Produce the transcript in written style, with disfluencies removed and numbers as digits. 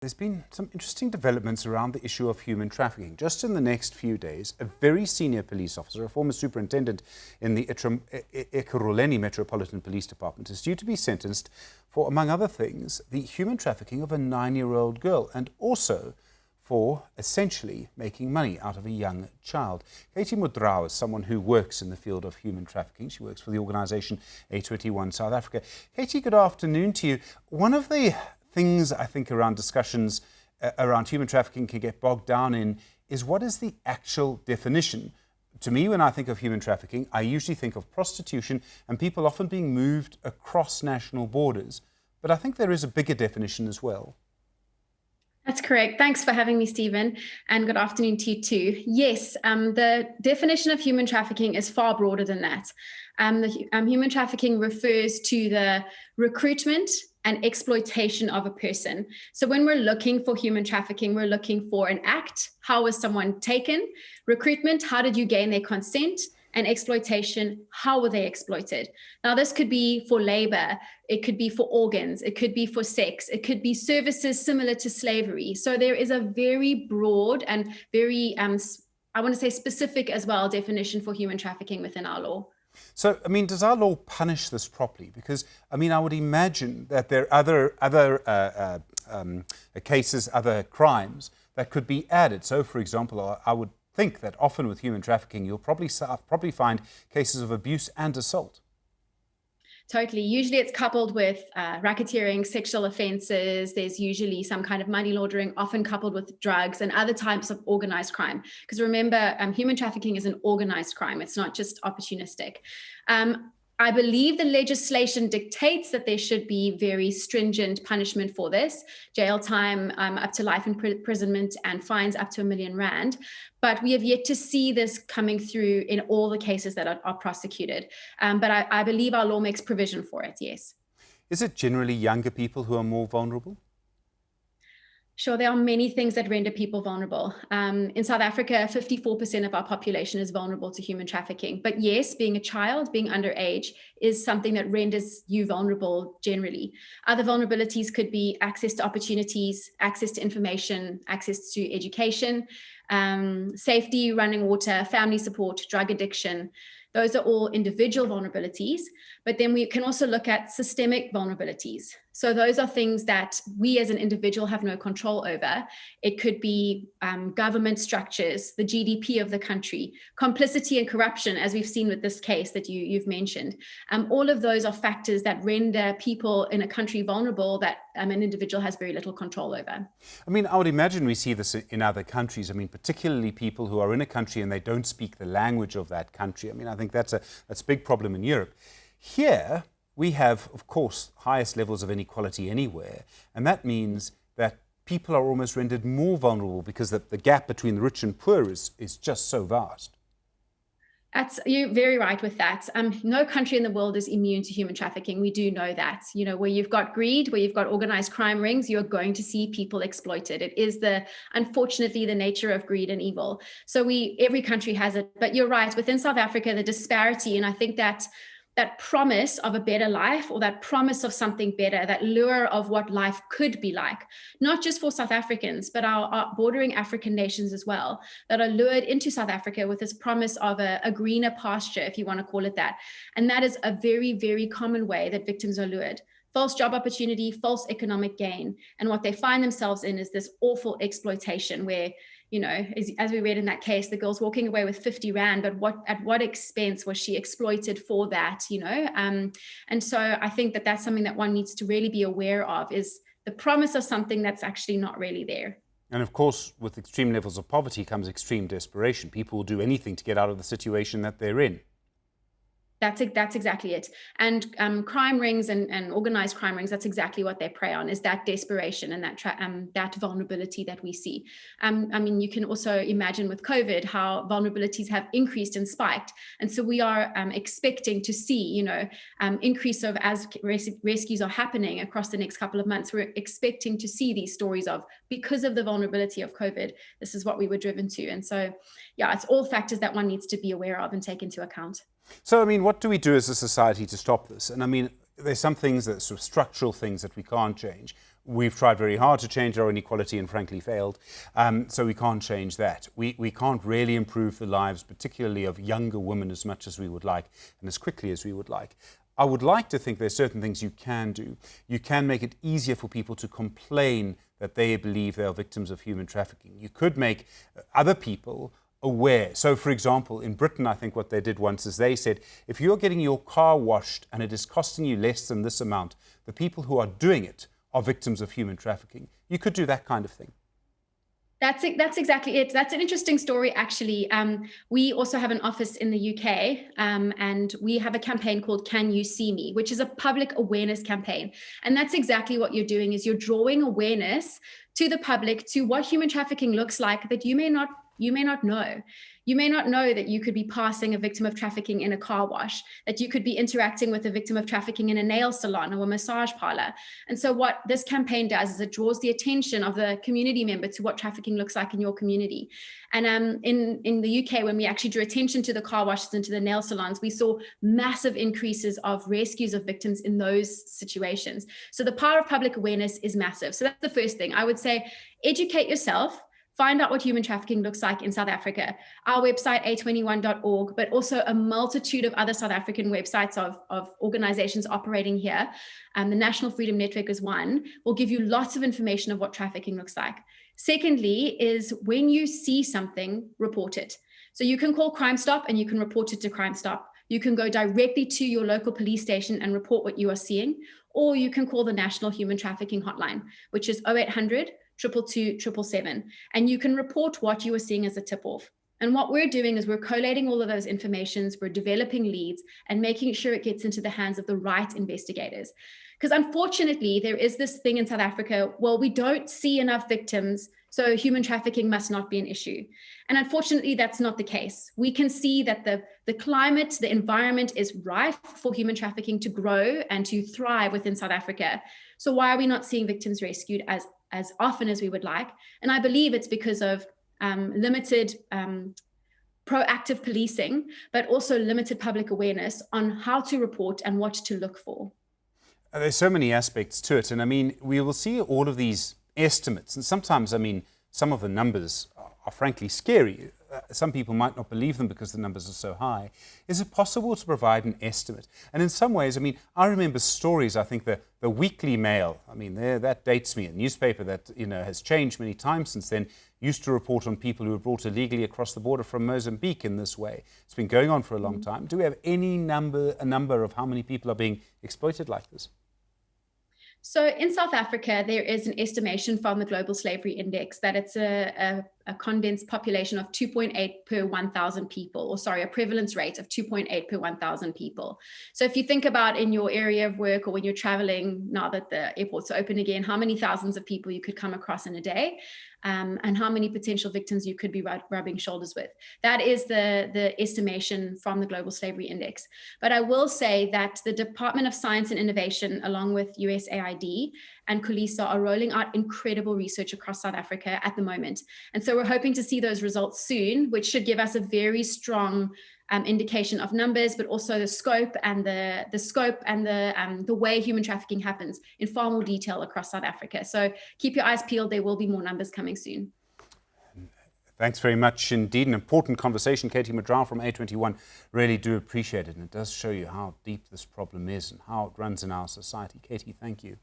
There's been some interesting developments around the issue of human trafficking. Just in the next few days, a very senior police officer, a former superintendent in the Ekurhuleni Metropolitan Police Department, is due to be sentenced for, among other things, the human trafficking of a 9-year-old girl and also for essentially making money out of a young child. Katie Modrau is someone who works in the field of human trafficking. She works for the organisation A21 South Africa. Katie, good afternoon to you. One of the things I think around discussions around human trafficking can get bogged down in is what is the actual definition. To me, when I think of human trafficking, I usually think of prostitution and people often being moved across national borders. But I think there is a bigger definition as well. That's correct. Thanks for having me, Stephen, and good afternoon to you too. Yes, the definition of human trafficking is far broader than that. Human trafficking refers to the recruitment and exploitation of a person. So when we're looking for human trafficking, we're looking for an act. How was someone taken? Recruitment, how did you gain their consent? And exploitation, how were they exploited? Now, this could be for labor, it could be for organs, it could be for sex, it could be services similar to slavery. So there is a very broad and very, I want to say specific as well, definition for human trafficking within our law. So, I mean, does our law punish this properly? Because, I mean, I would imagine that there are other cases, other crimes that could be added. So, for example, I would think that often with human trafficking, you'll probably find cases of abuse and assault. Totally. Usually it's coupled with racketeering, sexual offenses. There's usually some kind of money laundering, often coupled with drugs and other types of organized crime. Because remember, human trafficking is an organized crime. It's not just opportunistic. I believe the legislation dictates that there should be very stringent punishment for this, jail time up to life imprisonment and fines up to R1 million. But we have yet to see this coming through in all the cases that are prosecuted. But I believe our law makes provision for it, yes. Is it generally younger people who are more vulnerable? Sure, there are many things that render people vulnerable. In South Africa, 54% of our population is vulnerable to human trafficking. But yes, being a child, being underage is something that renders you vulnerable generally. Other vulnerabilities could be access to opportunities, access to information, access to education, safety, running water, family support, drug addiction. Those are all individual vulnerabilities, but then we can also look at systemic vulnerabilities. So those are things that we as an individual have no control over. It could be government structures, the GDP of the country, complicity and corruption, as we've seen with this case that you've mentioned. All of those are factors that render people in a country vulnerable that an individual has very little control over. I mean, I would imagine we see this in other countries. I mean, particularly people who are in a country and they don't speak the language of that country. I mean, I think that's a big problem in Europe. Here, we have, of course, highest levels of inequality anywhere. And that means that people are almost rendered more vulnerable because the gap between the rich and poor is just so vast. You're very right with that. No country in the world is immune to human trafficking. We do know that. You know, where you've got greed, where you've got organized crime rings, you're going to see people exploited. It is unfortunately, the nature of greed and evil. So every country has it. But you're right, within South Africa, the disparity, and I think that promise of a better life, or that promise of something better, that lure of what life could be like, not just for South Africans, but our bordering African nations as well, that are lured into South Africa with this promise of a greener pasture, if you want to call it that. And that is a very, very common way that victims are lured. False job opportunity, false economic gain. And what they find themselves in is this awful exploitation where, you know, as we read in that case, the girl's walking away with 50 Rand, but at what expense was she exploited for that, you know? And so I think that that's something that one needs to really be aware of, is the promise of something that's actually not really there. And of course, with extreme levels of poverty comes extreme desperation. People will do anything to get out of the situation that they're in. That's exactly it. And crime rings and organized crime rings, that's exactly what they prey on, is that desperation and that vulnerability that we see. I mean, you can also imagine with COVID how vulnerabilities have increased and spiked. And so we are expecting to see, you know, increase of as rescues are happening across the next couple of months. We're expecting to see these stories of, because of the vulnerability of COVID, this is what we were driven to. And so, yeah, it's all factors that one needs to be aware of and take into account. So, I mean, what do we do as a society to stop this? And I mean, there's some things that sort of structural things that we can't change. We've tried very hard to change our inequality and frankly failed. So we can't change that. We can't really improve the lives, particularly of younger women, as much as we would like and as quickly as we would like. I would like to think there's certain things you can do. You can make it easier for people to complain that they believe they are victims of human trafficking. You could make other people aware. So, for example, in Britain, I think what they did once is they said, if you're getting your car washed and it is costing you less than this amount, the people who are doing it are victims of human trafficking. You could do that kind of thing. That's it. That's exactly it. That's an interesting story, actually. We also have an office in the UK, and we have a campaign called Can You See Me, which is a public awareness campaign. And that's exactly what you're doing, is you're drawing awareness to the public to what human trafficking looks like that you may not know. You may not know that you could be passing a victim of trafficking in a car wash, that you could be interacting with a victim of trafficking in a nail salon or a massage parlor. And so what this campaign does is it draws the attention of the community member to what trafficking looks like in your community. And in the UK, when we actually drew attention to the car washes and to the nail salons, we saw massive increases of rescues of victims in those situations. So the power of public awareness is massive. So that's the first thing. I would say, educate yourself. Find out what human trafficking looks like in South Africa. Our website, a21.org, but also a multitude of other South African websites of organizations operating here. The National Freedom Network is one, will give you lots of information of what trafficking looks like. Secondly, is when you see something, report it. So you can call Crime Stop and you can report it to Crime Stop. You can go directly to your local police station and report what you are seeing, or you can call the National Human Trafficking Hotline, which is 0800 222 777, and you can report what you are seeing as a tip-off. And what we're doing is we're collating all of those informations, we're developing leads and making sure it gets into the hands of the right investigators. Because unfortunately, there is this thing in South Africa, well, we don't see enough victims, so human trafficking must not be an issue. And unfortunately, that's not the case. We can see that the climate, the environment is rife for human trafficking to grow and to thrive within South Africa. So why are we not seeing victims rescued as often as we would like? And I believe it's because of limited proactive policing, but also limited public awareness on how to report and what to look for. There's so many aspects to it. And I mean, we will see all of these estimates. And sometimes, I mean, some of the numbers are frankly scary. Some people might not believe them because the numbers are so high. Is it possible to provide an estimate? And in some ways, I mean, I remember stories, I think the Weekly Mail, I mean, that dates me, a newspaper that, you know, has changed many times since then, used to report on people who were brought illegally across the border from Mozambique in this way. It's been going on for a long time. Do we have a number of how many people are being exploited like this? So in South Africa, there is an estimation from the Global Slavery Index that it's a condensed population of 2.8 per 1,000 people, or sorry, a prevalence rate of 2.8 per 1,000 people. So if you think about in your area of work or when you're traveling, now that the airports are open again, how many thousands of people you could come across in a day, and how many potential victims you could be rubbing shoulders with. That is the estimation from the Global Slavery Index. But I will say that the Department of Science and Innovation, along with USAID and COLISA, are rolling out incredible research across South Africa at the moment. And so we're hoping to see those results soon, which should give us a very strong indication of numbers, but also the scope and the way human trafficking happens in far more detail across South Africa. So keep your eyes peeled. There will be more numbers coming soon. Thanks very much indeed. An important conversation. Katie Modrau from A21. Really do appreciate it. And it does show you how deep this problem is and how it runs in our society. Katie, thank you.